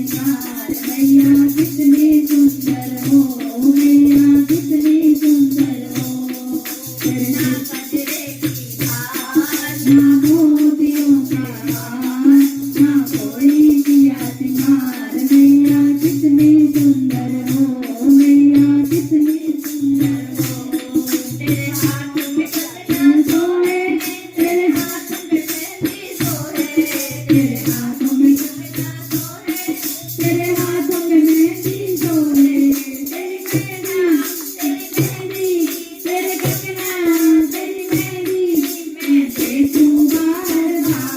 मैया कितनी सुंदर हो, मैया कितनी सुंदर हो। तेरे ना कजरे की धार, ना मोतियों के हार, ना कोई किया सिंगार। मैया कितनी सुंदर हो, मैया कितनी सुंदर हो। तेरे हाथ में कंगना सोहे, तेरे हाथ में मेहंदी सोहे, तेरे हाथों में कंगना सोहे, तेरे हाथों में मेहंदी सोहे। तेरी मेहंदी, तेरे कंगना, तेरी मेहंदी मैं देखूं बार बार।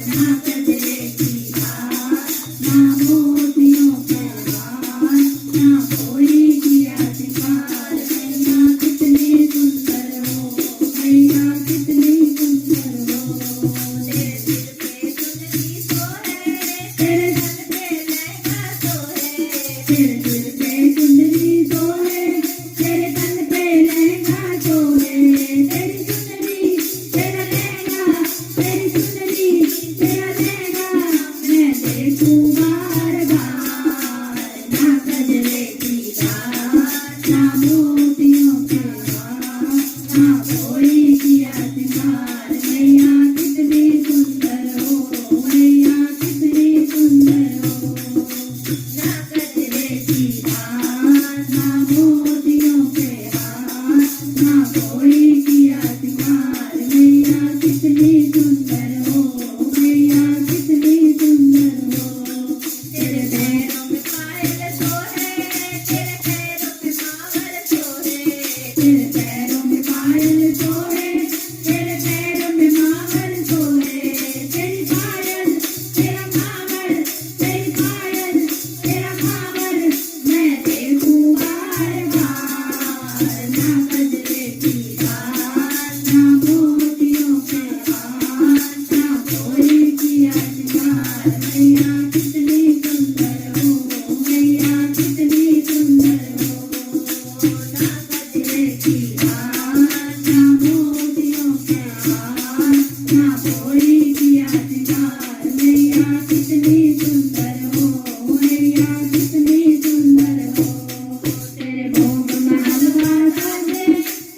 ना कजरे की धार, ना मोतियों के हार, ना कोई किया सिंगार। मैया कितनी सुंदर हो, मैया कितनी सुंदर हो। तेरे सिर पे चुनरी सोहे, तेरे तन पे लहंगा सोहे, तेरे सिर पे चुनरी सोहे, तेरे तन पे लहंगा सोहे। तेरी चुनरी, तेरा लहंगा, तेरी चुनरी, तेरा लहंगा मैं देखूं बार बार। ना कजरे की धार, ना मोतियों के हार, ना कोई किया सिंगार। मैया कितनी सुंदर हो, मैया कितनी सुंदर हो। ना कजरे की धार, ना मोतियों के हार, ना कोई किया सिंगार। मैया कितनी सुंदर हो, मैया कितनी सुंदर हो। तेरे पैरों में पायल सोहे, तेरे पैरों में मावर सोहे, तेरे पैरों में पायल सोहे, तेरे पैरों में मावर सोहे। तेरी पायल, तेरा मावर, तेरी पायल, तेरा मावर मैं देखूं बार बार। ना कजरे की धार, ना मोतियों के हार, ना कोई किया सिंगार। मैया कितनी सुंदर हो, मैया कितनी सुंदर हो। ना कजरे की धार, ना मोतियों के हार, ना कोई किया सिंगार। मैया कितनी सुंदर हो, मैया कितनी सुंदर हो। तेरे भोग में हलवा साजे,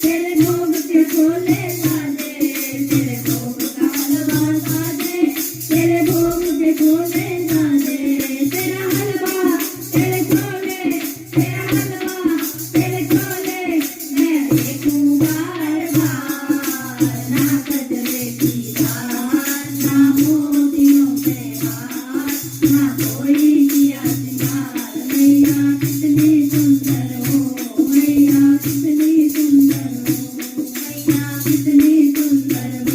तेरे भोग के छोले साजे, तेरे भोग का हलवा साजे, तेरे भोग के छोले साजे। तेरा हलवा, तेरे छोले, तेरा हलवा, तेरे छोले मैं देखूं बार बार। ना कजरे की धार, ना मोतियों के हार, ना कोई किया सिंगार। मैया कितनी सुंदर हो, मैया कितनी सुंदर हो, मैया कितनी सुंदर हो।